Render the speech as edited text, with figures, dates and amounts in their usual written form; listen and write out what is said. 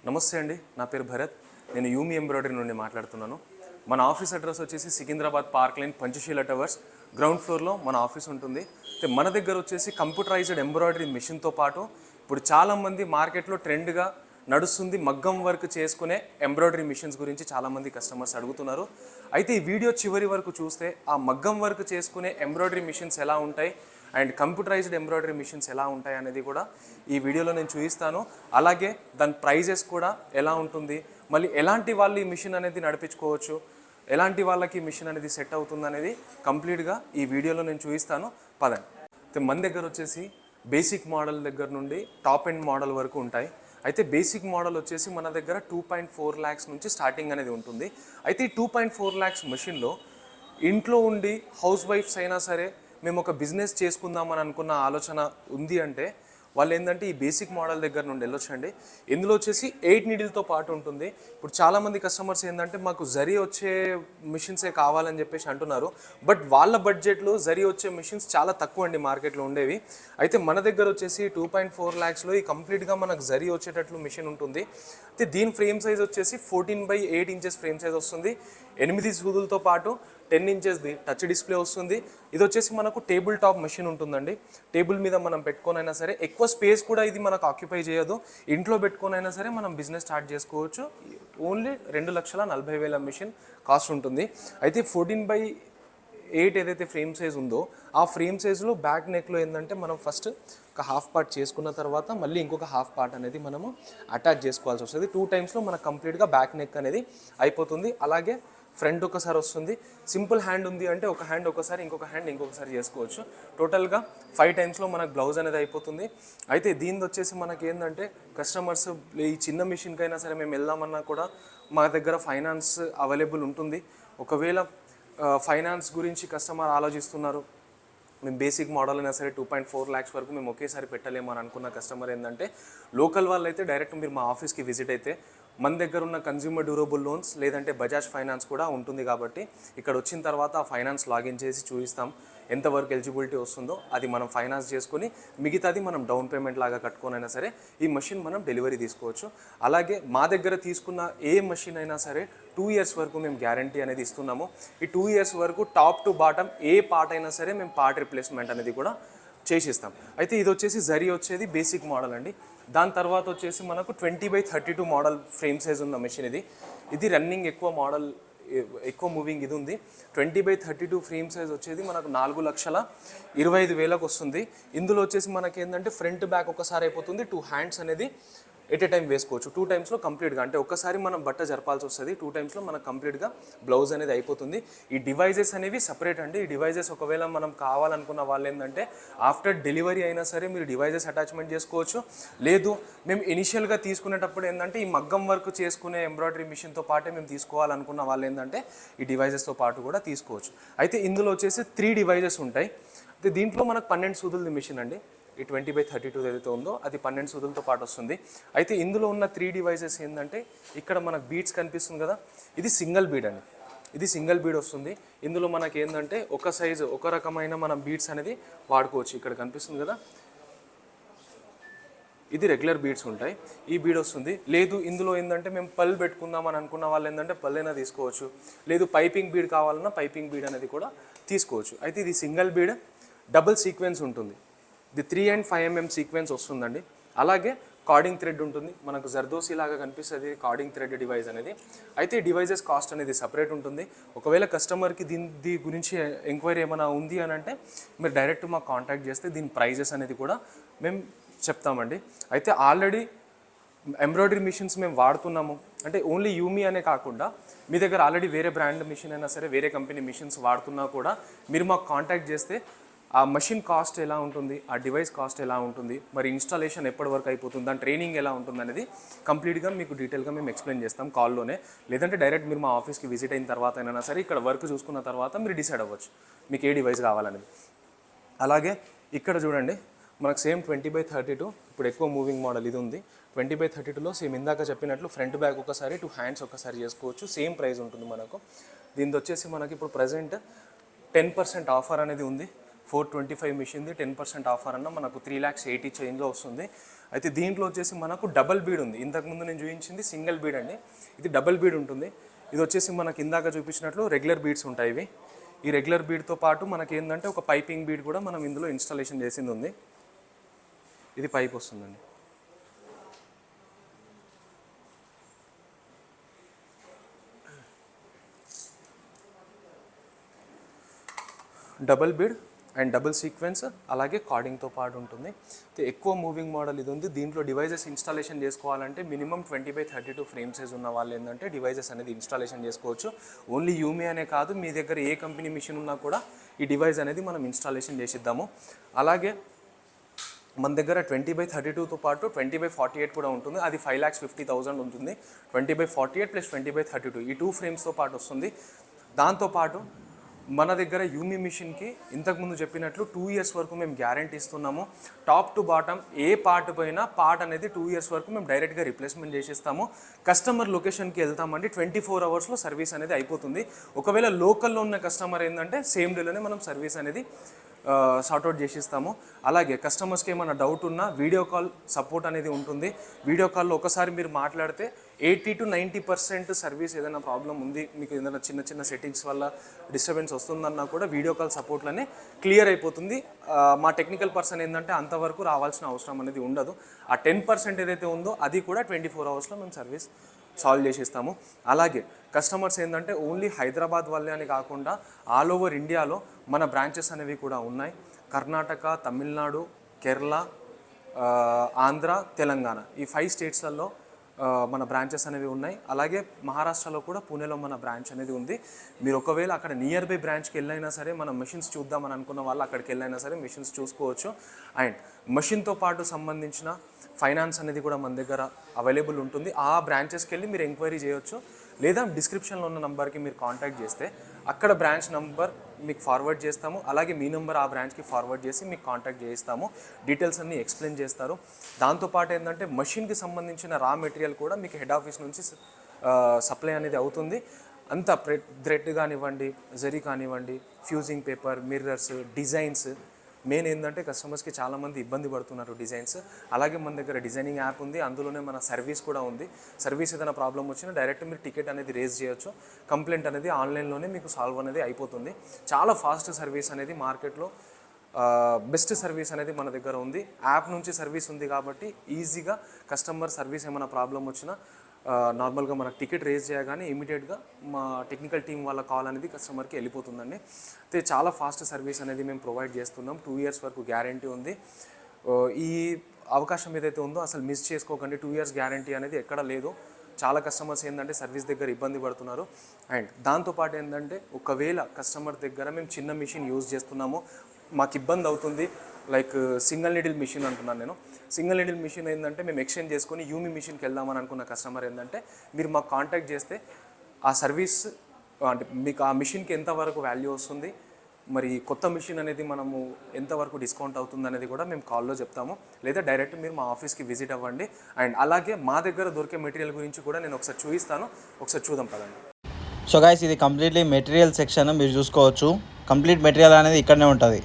నమస్తే అండి, నా పేరు భరత్. నేను యూమి ఎంబ్రాయిడరీ నుండి మాట్లాడుతున్నాను. మన ఆఫీస్ అడ్రస్ వచ్చేసి Secunderabad park line Panchsheel towers ground ఫ్లోర్లో మన ఆఫీస్ ఉంటుంది. అయితే మన దగ్గర వచ్చేసి కంప్యూటరైజ్డ్ ఎంబ్రాయిడరీ మిషన్తో పాటు ఇప్పుడు చాలామంది మార్కెట్లో ట్రెండ్గా నడుస్తుంది మగ్గం వర్క్ చేసుకునే ఎంబ్రాయిడరీ మిషన్స్ గురించి చాలామంది కస్టమర్స్ అడుగుతున్నారు. అయితే ఈ వీడియో చివరి వరకు చూస్తే ఆ మగ్గం వర్క్ చేసుకునే ఎంబ్రాయిడరీ మిషన్స్ ఎలా ఉంటాయి అండ్ కంప్యూటరైజ్డ్ ఎంబ్రాయిడరీ మిషన్స్ ఎలా ఉంటాయి అనేది కూడా ఈ వీడియోలో నేను చూపిస్తాను. అలాగే దాని ప్రైజెస్ కూడా ఎలా ఉంటుంది, మళ్ళీ ఎలాంటి వాళ్ళు ఈ మిషన్ అనేది నడిపించుకోవచ్చు, ఎలాంటి వాళ్ళకి ఈ మిషన్ అనేది సెట్ అవుతుంది అనేది కంప్లీట్గా ఈ వీడియోలో నేను చూపిస్తాను. పదండి. అయితే మన దగ్గర వచ్చేసి బేసిక్ మోడల్ దగ్గర నుండి టాప్ ఎండ్ మోడల్ వరకు ఉంటాయి. అయితే బేసిక్ మోడల్ వచ్చేసి మన దగ్గర 2.4 lakhs నుంచి స్టార్టింగ్ అనేది ఉంటుంది. అయితే ఈ 2.4 lakhs మెషిన్లో ఇంట్లో ఉండి హౌస్ వైఫ్స్ అయినా సరే మేము ఒక బిజినెస్ చేసుకుందామని అనుకున్న ఆలోచన ఉంది అంటే వాళ్ళు ఏంటంటే ఈ బేసిక్ మోడల్ దగ్గర నుండి వెళ్ళొచ్చండి. ఇందులో వచ్చేసి 8 నీడిల్తో పాటు ఉంటుంది. ఇప్పుడు చాలామంది కస్టమర్స్ ఏంటంటే మాకు జరీ వచ్చే మిషన్సే కావాలని చెప్పేసి అంటున్నారు. బట్ వాళ్ళ బడ్జెట్లో జరీ వచ్చే మిషన్స్ చాలా తక్కువ అండి మార్కెట్లో ఉండేవి. అయితే మన దగ్గర వచ్చేసి 2.4 lakhsలో ఈ కంప్లీట్గా మనకు జరీ వచ్చేటట్లు మిషన్ ఉంటుంది. అయితే దీని ఫ్రేమ్ సైజ్ వచ్చేసి 14/8 inches ఫ్రేమ్ సైజ్ వస్తుంది. 8 సూదులతో పాటు 10 inchesది టచ్ డిస్ప్లే వస్తుంది. ఇది వచ్చేసి మనకు టేబుల్ టాప్ మెషిన్ ఉంటుందండి. టేబుల్ మీద మనం పెట్టుకోనైనా సరే, ఎక్కువ స్పేస్ కూడా ఇది మనకు ఆక్యుపై చేయదు. ఇంట్లో పెట్టుకోనైనా సరే మనం బిజినెస్ స్టార్ట్ చేసుకోవచ్చు. ఓన్లీ 2,40,000 మెషిన్ కాస్ట్ ఉంటుంది. అయితే 14/8 ఏదైతే ఫ్రేమ్ సైజ్ ఉందో ఆ ఫ్రేమ్ సైజ్లో బ్యాక్ నెక్లో ఏంటంటే మనం ఫస్ట్ ఒక హాఫ్ పార్ట్ చేసుకున్న తర్వాత మళ్ళీ ఇంకొక హాఫ్ పార్ట్ అనేది మనము అటాచ్ చేసుకోవాల్సి వస్తుంది. 2 times మనం కంప్లీట్గా బ్యాక్ నెక్ అనేది అయిపోతుంది. అలాగే ఫ్రంట్ ఒకసారి వస్తుంది. సింపుల్ హ్యాండ్ ఉంది అంటే ఒక హ్యాండ్ ఒకసారి, ఇంకొక హ్యాండ్ ఇంకొకసారి చేసుకోవచ్చు. టోటల్గా 5 times మనకు బ్లౌజ్ అనేది అయిపోతుంది. అయితే దీనిది వచ్చేసి మనకి ఏంటంటే కస్టమర్స్ ఈ చిన్న మిషన్కైనా సరే మేము వెళ్దామన్నా కూడా మా దగ్గర ఫైనాన్స్ అవైలబుల్ ఉంటుంది. ఒకవేళ ఫైనాన్స్ గురించి కస్టమర్ ఆలోచిస్తున్నారు, మేము బేసిక్ మోడల్ అయినా సరే 2.4 lakhs వరకు మేము ఒకేసారి పెట్టలేము అని అనుకున్న కస్టమర్ ఏంటంటే లోకల్ వాళ్ళు అయితే డైరెక్ట్ మీరు మా ఆఫీస్కి విజిట్ అయితే మన దగ్గర ఉన్న కన్జ్యూమర్ డ్యూరబుల్ లోన్స్ లేదంటే బజాజ్ ఫైనాన్స్ కూడా ఉంటుంది. కాబట్టి ఇక్కడ వచ్చిన తర్వాత ఆ ఫైనాన్స్ లాగిన్ చేసి చూపిస్తాం ఎంతవరకు ఎలిజిబిలిటీ వస్తుందో అది మనం ఫైనాన్స్ చేసుకొని మిగతాది మనం డౌన్ పేమెంట్ లాగా కట్టుకోనైనా సరే ఈ మెషిన్ మనం డెలివరీ తీసుకోవచ్చు. అలాగే మా దగ్గర తీసుకున్న ఏ మెషిన్ అయినా సరే 2 years వరకు మేము గ్యారంటీ అనేది ఇస్తున్నాము. ఈ 2 years వరకు top to bottom A part అయినా సరే మేము పార్ట్ రిప్లేస్మెంట్ అనేది కూడా చేసిస్తాం. అయితే ఇది వచ్చేసి జరీ వచ్చేది బేసిక్ మోడల్ అండి. దాని తర్వాత వచ్చేసి మనకు 20/32 మోడల్ ఫ్రేమ్ సైజ్ ఉన్న మెషిన్ ఇది రన్నింగ్ ఎక్కువ మూవింగ్ ఇది ఉంది. 20/32 ఫ్రేమ్ సైజ్ వచ్చేది మనకు 4,25,000కు వస్తుంది. ఇందులో వచ్చేసి మనకి ఏంటంటే ఫ్రంట్ బ్యాక్ ఒకసారి అయిపోతుంది. 2 hands అనేది ఎట్ ఏ టైం వేసుకోవచ్చు. 2 timesలో కంప్లీట్గా అంటే ఒక్కసారి మనం బట్ట జరపాల్సి వస్తుంది. 2 timesలో మనకు కంప్లీట్గా బ్లౌజ్ అనేది అయిపోతుంది. ఈ డివైజెస్ అనేవి సపరేట్ అండి. ఈ డివైజెస్ ఒకవేళ మనం కావాలనుకున్న వాళ్ళు ఏంటంటే ఆఫ్టర్ డెలివరీ అయినా సరే మీరు డివైజెస్ అటాచ్మెంట్ చేసుకోవచ్చు. లేదు మేము ఇనిషియల్గా తీసుకునేటప్పుడు ఏంటంటే ఈ మగ్గం వర్క్ చేసుకునే ఎంబ్రాయిడరీ మిషన్తో పాటే మేము తీసుకోవాలనుకున్న వాళ్ళు ఏంటంటే ఈ డివైజెస్తో పాటు కూడా తీసుకోవచ్చు. అయితే ఇందులో వచ్చేసి 3 devices ఉంటాయి. అయితే దీంట్లో మనకు 12 సూదులది మిషన్ అండి. ఈ 20/32 ఏదైతే ఉందో అది 12 సూదులతో పాటు వస్తుంది. అయితే ఇందులో ఉన్న 3 devices ఏంటంటే ఇక్కడ మనకు బీడ్స్ కనిపిస్తుంది కదా, ఇది సింగిల్ బీడ్ అండి. ఇది సింగిల్ బీడ్ వస్తుంది. ఇందులో మనకి ఏంటంటే ఒక సైజు ఒక రకమైన మనం బీడ్స్ అనేది వాడుకోవచ్చు. ఇక్కడ కనిపిస్తుంది కదా, ఇది రెగ్యులర్ బీడ్స్ ఉంటాయి. ఈ బీడ్ వస్తుంది. లేదు ఇందులో ఏంటంటే మేము పల్ పెట్టుకుందాం అని అనుకున్న వాళ్ళు ఏంటంటే పల్లైనా తీసుకోవచ్చు. లేదు పైపింగ్ బీడ్ కావాలన్నా పైపింగ్ బీడ్ అనేది కూడా తీసుకోవచ్చు. అయితే ఇది సింగిల్ బీడ్ డబుల్ సీక్వెన్స్ ఉంటుంది. ఇది 3 and 5 mm సీక్వెన్స్ వస్తుందండి. అలాగే కార్డింగ్ థ్రెడ్ ఉంటుంది. మనకు జర్దోసి లాగా కనిపిస్తుంది కార్డింగ్ థ్రెడ్ డివైస్ అనేది. అయితే డివైజెస్ కాస్ట్ అనేది సపరేట్ ఉంటుంది. ఒకవేళ కస్టమర్కి దీని గురించి ఎంక్వైరీ ఏమైనా ఉంది అని అంటే మీరు డైరెక్ట్ మాకు కాంటాక్ట్ చేస్తే దీని ప్రైజెస్ అనేది కూడా మేము చెప్తామండి. అయితే ఆల్రెడీ ఎంబ్రాయిడరీ మిషన్స్ మేము వాడుతున్నాము అంటే ఓన్లీ యూమి అనే కాకుండా మీ దగ్గర ఆల్రెడీ వేరే బ్రాండ్ మిషన్ అయినా సరే వేరే కంపెనీ మిషన్స్ వాడుతున్నా కూడా మీరు మాకు కాంటాక్ట్ చేస్తే ఆ మెషిన్ కాస్ట్ ఎలా ఉంటుంది, ఆ డివైస్ కాస్ట్ ఎలా ఉంటుంది, మరి ఇన్స్టాలేషన్ ఎప్పటి వరకు అయిపోతుంది, దాని ట్రైనింగ్ ఎలా ఉంటుంది అనేది కంప్లీట్గా మీకు డీటెయిల్గా మేము ఎక్స్ప్లెయిన్ చేస్తాం కాల్లోనే. లేదంటే డైరెక్ట్ మీరు మా ఆఫీస్కి విజిట్ అయిన తర్వాత అయినా సరే ఇక్కడ వర్క్ చూసుకున్న తర్వాత మీరు డిసైడ్ అవ్వచ్చు మీకు ఏ డివైస్ కావాలనేది. అలాగే ఇక్కడ చూడండి మనకు సేమ్ 20/32 ఇప్పుడు ఎక్కువ మూవింగ్ మోడల్ ఇది ఉంది. 20/32లో సేమ్ ఇందాక చెప్పినట్లు ఫ్రంట్ బ్యాక్ ఒకసారి 2 hands ఒకసారి చేసుకోవచ్చు. సేమ్ ప్రైస్ ఉంటుంది మనకు. దీనిది వచ్చేసి మనకి ఇప్పుడు ప్రజెంట్ 10% ఆఫర్ అనేది ఉంది. 425 మిషన్ది 10% ఆఫర్ అన్న మనకు 3,80,000 చేంజ్లో వస్తుంది. అయితే దీంట్లో వచ్చేసి మనకు డబల్ బీడ్ ఉంది. ఇంతకుముందు నేను చూపించింది సింగిల్ బీడ్ అండి, ఇది డబల్ బీడ్ ఉంటుంది. ఇది వచ్చేసి మనకి ఇందాక చూపించినట్లు రెగ్యులర్ బీడ్స్ ఉంటాయి ఇవి. ఈ రెగ్యులర్ బీడ్తో పాటు మనకి ఏంటంటే ఒక పైపింగ్ బీడ్ కూడా మనం ఇందులో ఇన్స్టాలేషన్ చేసింది ఉంది. ఇది పైప్ వస్తుందండి. Double bead and double sequence అలాగే కార్డింగ్తో పాటు ఉంటుంది. ఎక్కువ మూవింగ్ మోడల్ ఇది ఉంది. దీంట్లో డివైజెస్ ఇన్స్టాలేషన్ చేసుకోవాలంటే మినిమం 20x32 ఫ్రేమ్ సైజ్ ఉన్న వాళ్ళు ఏంటంటే డివైజెస్ అనేది ఇన్స్టాలేషన్ చేసుకోవచ్చు. ఓన్లీ యూమీ అనే కాదు, మీ దగ్గర ఏ కంపెనీ మిషన్ ఉన్నా కూడా ఈ డివైస్ అనేది మనం ఇన్స్టాలేషన్ చేసిద్దాము. అలాగే మన దగ్గర 20x32తో పాటు 20x48 కూడా ఉంటుంది. అది 5,50,000 ఉంటుంది. 20x48 + 20x32 ఈ 2 ఫ్రేమ్స్తో పాటు వస్తుంది. దాంతోపాటు మన దగ్గర యూమీ మిషన్కి ఇంతకుముందు చెప్పినట్లు 2 ఇయర్స్ వరకు మేము గ్యారంటీ ఇస్తున్నాము. Top to bottom A part పోయినా పార్ట్ అనేది 2 ఇయర్స్ వరకు మేము డైరెక్ట్గా రిప్లేస్మెంట్ చేసేస్తాము. కస్టమర్ లొకేషన్కి వెళ్తామండి, 24 అవర్స్లో సర్వీస్ అనేది అయిపోతుంది. ఒకవేళ లోకల్లో ఉన్న కస్టమర్ ఏంటంటే సేమ్ డేలోనే మనం సర్వీస్ అనేది సార్ట్అవుట్ చేసిస్తాము. అలాగే కస్టమర్స్కి ఏమైనా డౌట్ ఉన్నా వీడియో కాల్ సపోర్ట్ అనేది ఉంటుంది. వీడియో కాల్లో ఒకసారి మీరు మాట్లాడితే 80 to 90% సర్వీస్ ఏదైనా ప్రాబ్లం ఉంది, మీకు ఏదైనా చిన్న చిన్న సెట్టింగ్స్ వల్ల డిస్టర్బెన్స్ వస్తుందన్నా కూడా వీడియో కాల్ సపోర్ట్లోనే క్లియర్ అయిపోతుంది. మా టెక్నికల్ పర్సన్ ఏంటంటే అంతవరకు రావాల్సిన అవసరం అనేది ఉండదు. ఆ 10% ఏదైతే ఉందో అది కూడా 24 అవర్స్లో మేము సర్వీస్ సాల్వ్ చేసిస్తాము. అలాగే కస్టమర్స్ ఏంటంటే ఓన్లీ హైదరాబాద్ వాళ్ళే అని కాకుండా ఆల్ ఓవర్ ఇండియాలో మన బ్రాంచెస్ అనేవి కూడా ఉన్నాయి. కర్ణాటక, తమిళనాడు, కేరళ, ఆంధ్ర, తెలంగాణ ఈ 5 స్టేట్స్లలో మన బ్రాంచెస్ అనేవి ఉన్నాయి. అలాగే మహారాష్ట్రలో కూడా పూణేలో మన బ్రాంచ్ అనేది ఉంది. మీరు ఒకవేళ అక్కడ నియర్ బై బ్రాంచ్కి వెళ్ళైనా సరే మనం మెషిన్స్ చూద్దామని అనుకున్న వాళ్ళు అక్కడికి వెళ్ళైనా సరే మెషిన్స్ చూసుకోవచ్చు. అండ్ మెషిన్తో పాటు సంబంధించిన ఫైనాన్స్ అనేది కూడా మన దగ్గర అవైలబుల్ ఉంటుంది. ఆ బ్రాంచెస్కి వెళ్ళి మీరు ఎంక్వైరీ చేయొచ్చు, లేదా డిస్క్రిప్షన్లో ఉన్న నెంబర్కి మీరు కాంటాక్ట్ చేస్తే అక్కడ బ్రాంచ్ నెంబర్ మీకు ఫార్వర్డ్ చేస్తాము. అలాగే మీ నెంబర్ ఆ బ్రాంచ్కి ఫార్వర్డ్ చేసి మీకు కాంటాక్ట్ చేయిస్తాము. డీటెయిల్స్ అన్నీ ఎక్స్ప్లెయిన్ చేస్తారు. దాంతోపాటు ఏంటంటే మషిన్కి సంబంధించిన రా మెటీరియల్ కూడా మీకు హెడ్ ఆఫీస్ నుంచి సప్లై అనేది అవుతుంది. అంతా థ్రెడ్ కానివ్వండి, జరీ కానివ్వండి, fusing paper, mirrors, designs. Main ఏంటంటే కస్టమర్స్కి చాలామంది ఇబ్బంది పడుతున్నారు డిజైన్స్. అలాగే మన దగ్గర డిజైనింగ్ యాప్ ఉంది, అందులోనే మన సర్వీస్ కూడా ఉంది. సర్వీస్ ఏదైనా ప్రాబ్లం వచ్చినా డైరెక్ట్ మీరు టికెట్ అనేది రేజ్ చేయొచ్చు. కంప్లైంట్ అనేది ఆన్లైన్లోనే మీకు సాల్వ్ అనేది అయిపోతుంది. చాలా ఫాస్ట్ సర్వీస్ అనేది మార్కెట్లో బెస్ట్ సర్వీస్ అనేది మన దగ్గర ఉంది. యాప్ నుంచి సర్వీస్ ఉంది కాబట్టి ఈజీగా కస్టమర్ సర్వీస్ ఏమైనా ప్రాబ్లం వచ్చినా నార్మల్గా మనకు టికెట్ రేజ్ చేయగానే ఇమీడియట్గా మా టెక్నికల్ టీం వాళ్ళ కాల్ అనేది కస్టమర్కి వెళ్ళిపోతుందండి. అయితే చాలా ఫాస్ట్ సర్వీస్ అనేది మేము ప్రొవైడ్ చేస్తున్నాం. 2 ఇయర్స్ వరకు గ్యారంటీ ఉంది. ఈ అవకాశం ఏదైతే ఉందో అసలు మిస్ చేసుకోకండి. 2 ఇయర్స్ గ్యారంటీ అనేది ఎక్కడ లేదు. చాలా కస్టమర్స్ ఏంటంటే సర్వీస్ దగ్గర ఇబ్బంది పడుతున్నారు. అండ్ దాంతోపాటు ఏంటంటే ఒకవేళ కస్టమర్ దగ్గర మేము చిన్న మిషన్ యూజ్ చేస్తున్నాము, మాకు ఇబ్బంది అవుతుంది, లైక్ సింగిల్ నీడిల్ మిషన్ అంటున్నాను నేను. సింగిల్ నీడిల్ మిషన్ ఏంటంటే మేము ఎక్స్చేంజ్ చేసుకొని యూమీ మిషన్కి వెళ్దామని అనుకున్న కస్టమర్ ఏంటంటే మీరు మాకు కాంటాక్ట్ చేస్తే ఆ సర్వీస్ అంటే మీకు ఆ మిషన్కి ఎంతవరకు వాల్యూ వస్తుంది, మరి కొత్త మిషన్ అనేది మనము ఎంతవరకు డిస్కౌంట్ అవుతుంది అనేది కూడా మేము కాల్లో చెప్తాము. లేదా డైరెక్ట్ మీరు మా ఆఫీస్కి విజిట్ అవ్వండి. అండ్ అలాగే మా దగ్గర దొరికే మెటీరియల్ గురించి కూడా నేను ఒకసారి చూపిస్తాను, ఒకసారి చూద్దాం పదండి. సో గైస్, ఇది కంప్లీట్లీ మెటీరియల్ సెక్షన్. మీరు చూసుకోవచ్చు, కంప్లీట్ మెటీరియల్ అనేది ఇక్కడనే ఉంటుంది.